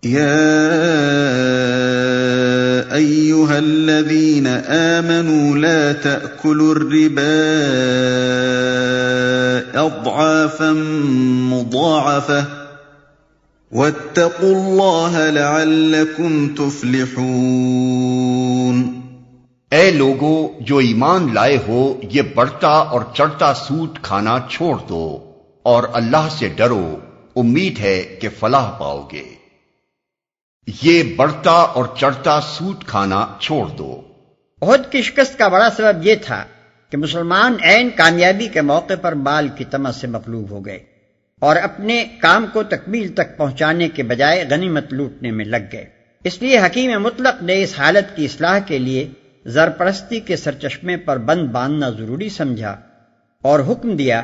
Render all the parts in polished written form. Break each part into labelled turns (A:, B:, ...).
A: يا أيها الذين آمنوا لا تأكلوا الربا أضعافا مضاعفة واتقوا الله لعلكم تفلحون۔
B: اے لوگو جو ایمان لائے ہو، یہ بڑھتا اور چڑھتا سود کھانا چھوڑ دو اور اللہ سے ڈرو، امید ہے کہ فلاح پاؤ گے۔ یہ بڑھتا اور چڑھتا سود کھانا چھوڑ دو۔
C: احد کی شکست کا بڑا سبب یہ تھا کہ مسلمان عین کامیابی کے موقع پر مال کی طمع سے مغلوب ہو گئے اور اپنے کام کو تکمیل تک پہنچانے کے بجائے غنیمت لوٹنے میں لگ گئے۔ اس لیے حکیم مطلق نے اس حالت کی اصلاح کے لیے زرپرستی کے سرچشمے پر بند باندھنا ضروری سمجھا اور حکم دیا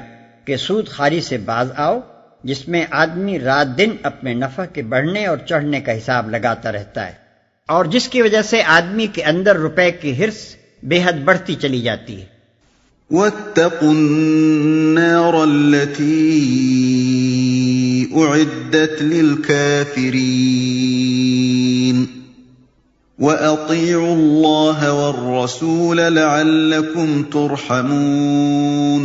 C: کہ سود خواری سے باز آؤ، جس میں آدمی رات دن اپنے نفع کے بڑھنے اور چڑھنے کا حساب لگاتا رہتا ہے، اور جس کی وجہ سے آدمی کے اندر روپے کی حرص بے حد بڑھتی چلی جاتی ہے۔
A: واتقوا النار التي أعدت للكافرين وأطيعوا الله والرسول لعلكم ترحمون۔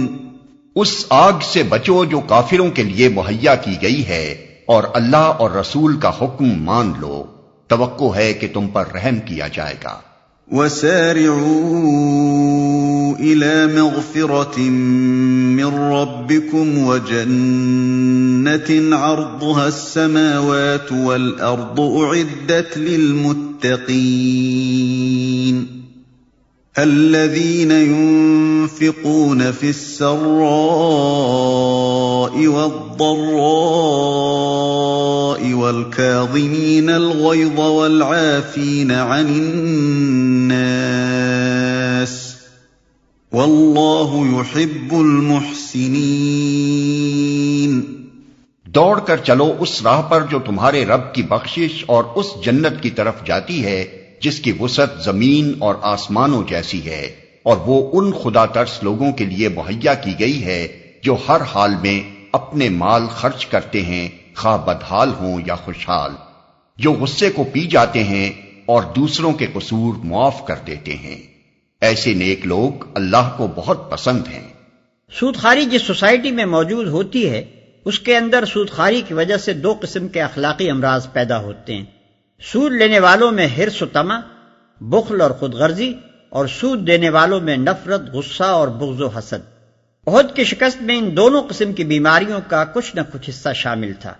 B: اس آگ سے بچو جو کافروں کے لیے مہیا کی گئی ہے، اور اللہ اور رسول کا حکم مان لو، توقع ہے کہ تم پر رحم کیا جائے گا۔
A: وسارعوا إلى مغفرة من ربكم وجنة عرضها السماوات والأرض أعدت للمتقين الذين ينفقون في السراء والضراء والكاظمين الغيظ والعافين عن الناس والله يحب المحسنين۔
B: دوڑ کر چلو اس راہ پر جو تمہارے رب کی بخشش اور اس جنت کی طرف جاتی ہے جس کی وسعت زمین اور آسمانوں جیسی ہے، اور وہ ان خدا ترس لوگوں کے لیے مہیا کی گئی ہے جو ہر حال میں اپنے مال خرچ کرتے ہیں، خواہ بدحال ہوں یا خوشحال، جو غصے کو پی جاتے ہیں اور دوسروں کے قصور معاف کر دیتے ہیں۔ ایسے نیک لوگ اللہ کو بہت پسند ہیں۔
C: سودخواری جس سوسائٹی میں موجود ہوتی ہے، اس کے اندر سودخواری کی وجہ سے دو قسم کے اخلاقی امراض پیدا ہوتے ہیں۔ سود لینے والوں میں حرص و طمع، بخل اور خود غرضی، اور سود دینے والوں میں نفرت، غصہ اور بغض و حسد۔ احد کی شکست میں ان دونوں قسم کی بیماریوں کا کچھ نہ کچھ حصہ شامل تھا۔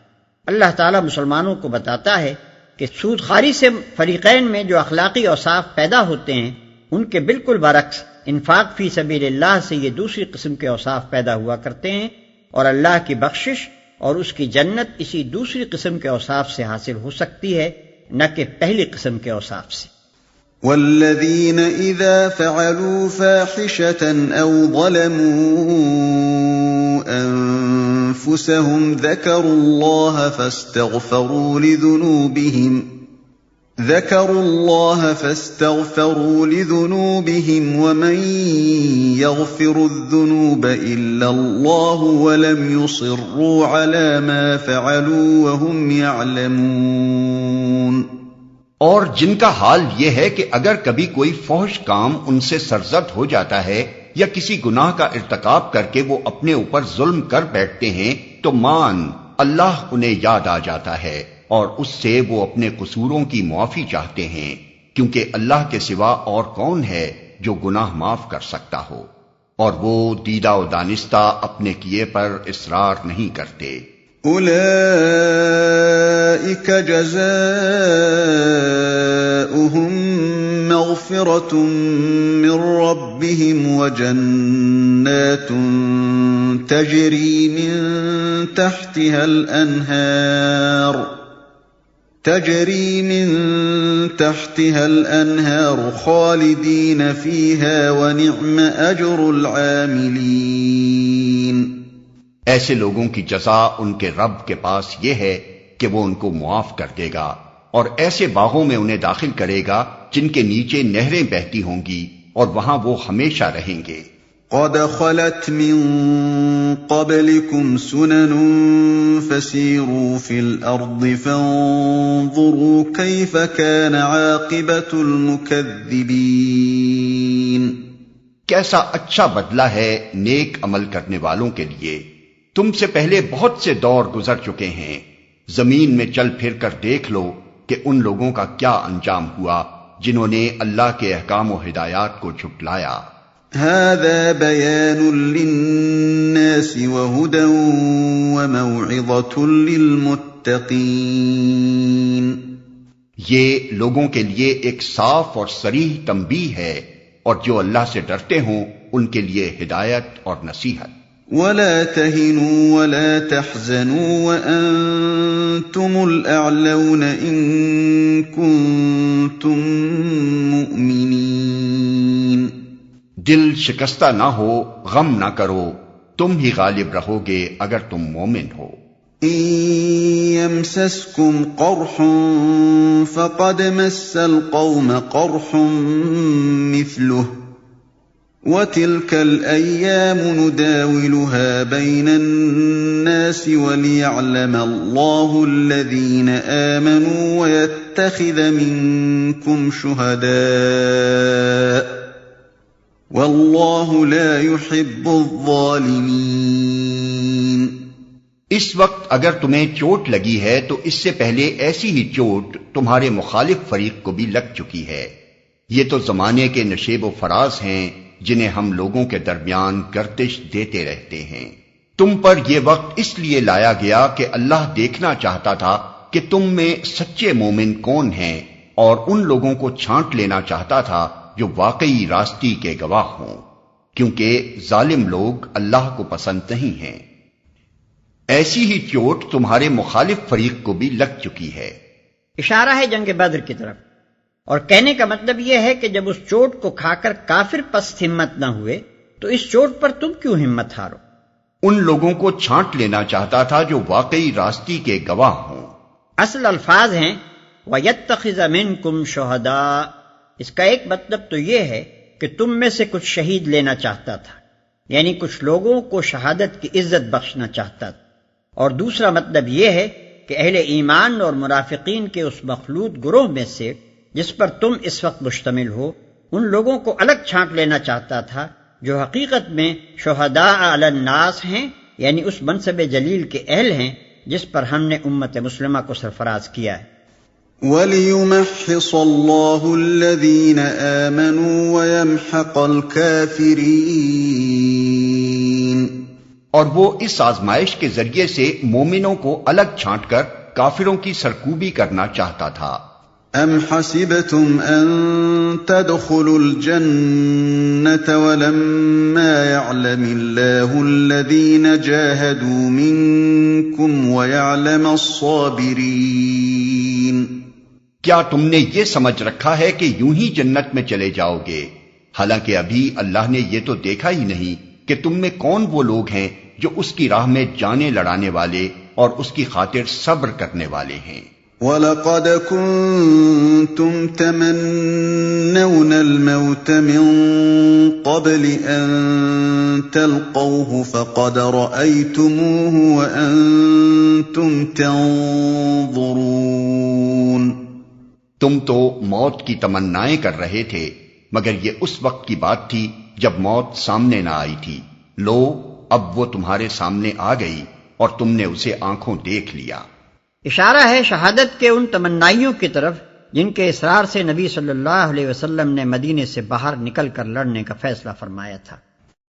C: اللہ تعالیٰ مسلمانوں کو بتاتا ہے کہ سود خواری سے فریقین میں جو اخلاقی اوصاف پیدا ہوتے ہیں، ان کے بالکل برعکس انفاق فی سبیل اللہ سے یہ دوسری قسم کے اوصاف پیدا ہوا کرتے ہیں، اور اللہ کی بخشش اور اس کی جنت اسی دوسری قسم کے اوصاف سے حاصل ہو سکتی ہے، نہ کہ پہلی قسم کے اوصاف سے۔
A: والذین اذا فعلوا فاحشة او ظلموا انفسهم ذکروا اللہ فاستغفروا لذنوبهم ومن يغفر الذنوب الا اللہ ولم يصروا على ما فعلوا وهم يعلمون۔
B: اور جن کا حال یہ ہے کہ اگر کبھی کوئی فحش کام ان سے سرزد ہو جاتا ہے یا کسی گناہ کا ارتکاب کر کے وہ اپنے اوپر ظلم کر بیٹھتے ہیں، تو اللہ انہیں یاد آ جاتا ہے اور اس سے وہ اپنے قصوروں کی معافی چاہتے ہیں، کیونکہ اللہ کے سوا اور کون ہے جو گناہ معاف کر سکتا ہو، اور وہ دیدہ و دانستہ اپنے کیے پر اصرار نہیں کرتے۔
A: اولئک جزاؤہم مغفرۃ من ربہم وجنات تجری من تحتها الانہار خالدین فیہا ونعم اجر العاملین۔
B: ایسے لوگوں کی جزا ان کے رب کے پاس یہ ہے کہ وہ ان کو معاف کر دے گا، اور ایسے باغوں میں انہیں داخل کرے گا جن کے نیچے نہریں بہتی ہوں گی، اور وہاں وہ ہمیشہ رہیں گے۔
A: قد خلت من قبلكم سنن فسيروا في الأرض فانظروا كيف كان عاقبة المكذبين.
B: کیسا اچھا بدلہ ہے نیک عمل کرنے والوں کے لیے. تم سے پہلے بہت سے دور گزر چکے ہیں. زمین میں چل پھر کر دیکھ لو کہ ان لوگوں کا کیا انجام ہوا جنہوں نے اللہ کے احکام و ہدایات کو جھٹلایا.
A: هذا بيان للناس وهدى وموعظة للمتقين.
B: یہ لوگوں کے لیے ایک صاف اور صریح تنبیہ ہے اور جو اللہ سے ڈرتے ہوں ان کے لیے ہدایت اور نصیحت.
A: ولا تهنوا ولا تحزنوا وأنتم الأعلون إن كنتم مؤمنين.
B: دل شکستہ نہ ہو، غم نہ کرو، تم ہی غالب رہو گے اگر تم مومن ہو.
A: إن يمسسكم قرح فقد مس القوم قرح مثله وتلك الأيام نداولها بين الناس وليعلم الله الذين آمنوا ويتخذ منكم شهداء والله لا يحب الظالمين.
B: اس وقت اگر تمہیں چوٹ لگی ہے تو اس سے پہلے ایسی ہی چوٹ تمہارے مخالف فریق کو بھی لگ چکی ہے. یہ تو زمانے کے نشیب و فراز ہیں جنہیں ہم لوگوں کے درمیان گردش دیتے رہتے ہیں. تم پر یہ وقت اس لیے لایا گیا کہ اللہ دیکھنا چاہتا تھا کہ تم میں سچے مومن کون ہیں اور ان لوگوں کو چھانٹ لینا چاہتا تھا جو واقعی راستی کے گواہ ہوں، کیونکہ ظالم لوگ اللہ کو پسند نہیں ہیں. ایسی ہی چوٹ تمہارے مخالف فریق کو بھی لگ چکی ہے.
C: اشارہ ہے جنگ بدر کی طرف، اور کہنے کا مطلب یہ ہے کہ جب اس چوٹ کو کھا کر کافر پست ہمت نہ ہوئے تو اس چوٹ پر تم کیوں ہمت ہارو؟
B: ان لوگوں کو چھانٹ لینا چاہتا تھا جو واقعی راستی کے گواہ ہوں.
C: اصل الفاظ ہیں وَيَتَّخِذَ مِنْكُمْ شُهَدَاءَ. اس کا ایک مطلب تو یہ ہے کہ تم میں سے کچھ شہید لینا چاہتا تھا، یعنی کچھ لوگوں کو شہادت کی عزت بخشنا چاہتا تھا. اور دوسرا مطلب یہ ہے کہ اہل ایمان اور منافقین کے اس مخلوط گروہ میں سے جس پر تم اس وقت مشتمل ہو، ان لوگوں کو الگ چھانٹ لینا چاہتا تھا جو حقیقت میں شہداء علی الناس ہیں، یعنی اس منصب جلیل کے اہل ہیں جس پر ہم نے امت مسلمہ کو سرفراز کیا ہے.
A: وَلِيُمَحِّصَ اللَّهُ الَّذِينَ آمَنُوا وَيَمْحَقَ الْكَافِرِينَ.
B: اور وہ اس آزمائش کے ذریعے سے مومنوں کو الگ چھانٹ کر کافروں کی سرکوبی کرنا چاہتا تھا.
A: ام حسبتم ان تدخلوا الجنة ولما يعلم الله الذين جاهدوا منكم ويعلم الصابرين.
B: کیا تم نے یہ سمجھ رکھا ہے کہ یوں ہی جنت میں چلے جاؤ گے، حالانکہ ابھی اللہ نے یہ تو دیکھا ہی نہیں کہ تم میں کون وہ لوگ ہیں جو اس کی راہ میں جانیں لڑانے والے اور اس کی خاطر صبر کرنے والے ہیں.
A: وَلَقَدْ كُنْتُمْ تَمَنَّوْنَ الْمَوْتَ مِنْ قَبْلِ أَنْ تَلْقَوْهُ فَقَدْ رَأَيْتُمُوهُ وَأَنْتُمْ تَنْظُرُونَ.
B: تم تو موت کی تمنائیں کر رہے تھے، مگر یہ اس وقت کی بات تھی جب موت سامنے نہ آئی تھی. لو اب وہ تمہارے سامنے آ گئی اور تم نے اسے آنکھوں دیکھ لیا.
C: اشارہ ہے شہادت کے ان تمنائیوں کی طرف جن کے اصرار سے نبی صلی اللہ علیہ وسلم نے مدینے سے باہر نکل کر لڑنے کا فیصلہ فرمایا تھا.